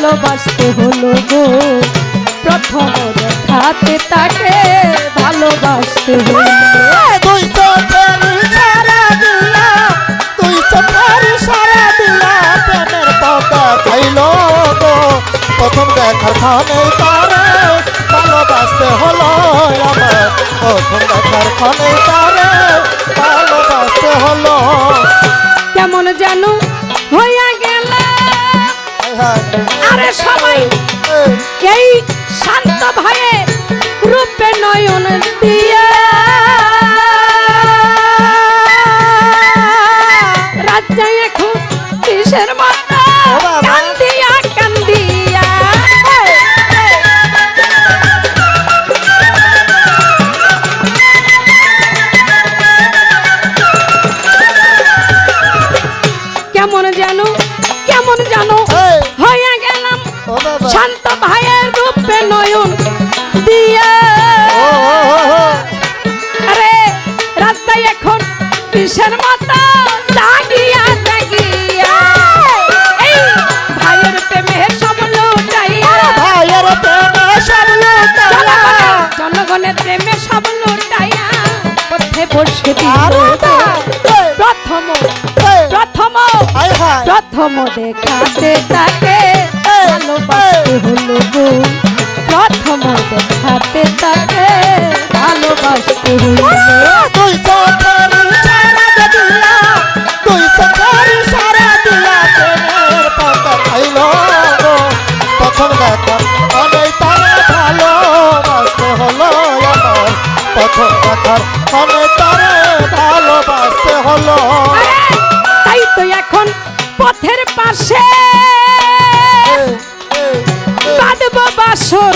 ভালোবাসতে হলো গো প্রথম দেখাতে তাকে ভালোবাসতে হলো তুই চোখের সারা দিলা তুই চোখের সারা দিলা প্রেমের পথে খাইলো গো প্রথম দেখার খানে তারে ভালোবাসতে হলো আমার প্রথম দেখার খানে তারে ভালোবাসতে হলো কেমন জানো হইয়া গেল আরে সবাই এই শান্ত ভাইয়ের রূপে নয়ন দিয়া রাজ্যে এখন কিসের মাথা কান্দিয়া কান্দিয়া কেমন জানো হইয়া গেলাম শান্ত ভাইয়ের রূপে নয়ন দিয়া আরে রাস্তায় এখন কিসের মাথা জাগিয়া জাগিয়া এই ভাইয়ের প্রেমে সব লুটাইয়া ভাইয়ের প্রেমে সব লুটাইয়া জনগণের প্রেমে সব লুটাইয়া পথে বসে দিল প্রথম দেখাতে তাকে ভালোবাসতে হলো গো প্রথম দেখাতে তাকে ভালোবাসতে হলো তুই চোখের সারা দিলা তুই চোখের সারা দিলা প্রেমের পথে খাইলো গো প্রথম দেখার অনেক তারে ভালোবাসতে হলো আমার প্রথম দেখার অনেক তারে ভালোবাসতে হলো তাই তো এখন পথের পাশে বাঁধব বাসর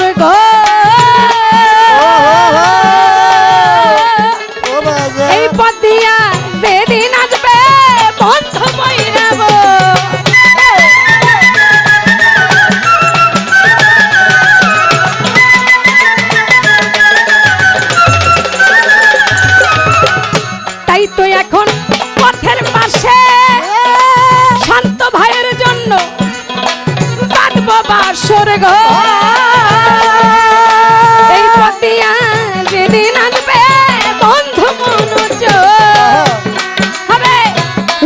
এই পথ দিয়া যেদিন আসবে বন্ধ বৈরাব তাই তো এখন পথের পাশে শান্ত ভাইয়ের জন্য বাঁধব বাসর এই পতিয়া যেদিন আসবে বন্ধু মনোজ হবে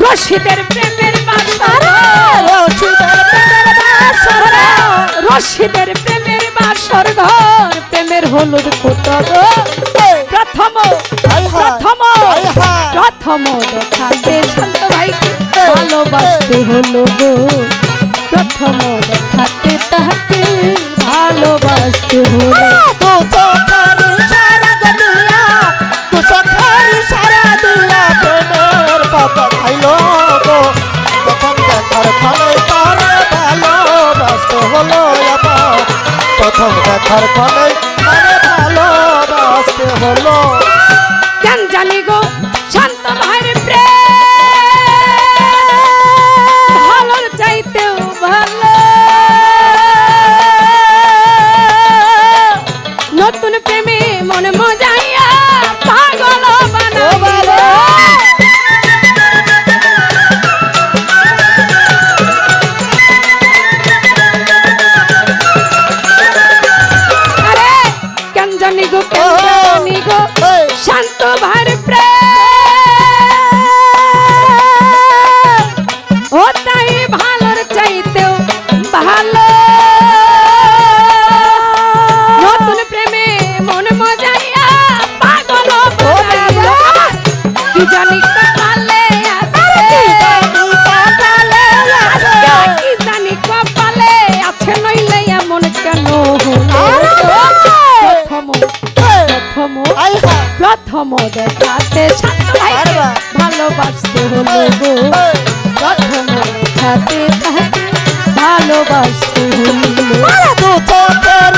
রশিদের প্রেমের বাসর রশিদের প্রেমের বাসর ঘর প্রেমের হলুদ ফুটব প্রথম দেখাতে শান্ত ভাইকে ভালোবাসতে হলো গো প্রথম দেখাতে তাকে ভালোবাসতে হলো তো চোখের সারা দিলা তো চোখের সারা দিলা প্রেমের পথে খাইলো গো প্রথম দেখার ফলে তারে ভালোবাসতে হলো আমার প্রথম দেখার ফলে তারে ভালোবাসতে হলো কেন জানি গো শান্ত ভাইয়ের প্রেম ভালোর চাইতেও ভালো নতুন প্রেমে মন মজাইয়া পাগল বানাইল আরে কেন জানি গো শান্ত ভাইয়ের প্রেম ও তাই ভালোর চাইতেও ভালো নতুন প্রেমে মন মজাইয়া পাগল বানাইল কি জানি কপালে আছে কি জানি কপালে আছে নইলে এমন কেন প্রথম দেখাতে শান্ত ভাইকে ভালোবাসতে হলো গো প্রথম দেখাতে তাকে ভালোবাসতে হলো তো চোখের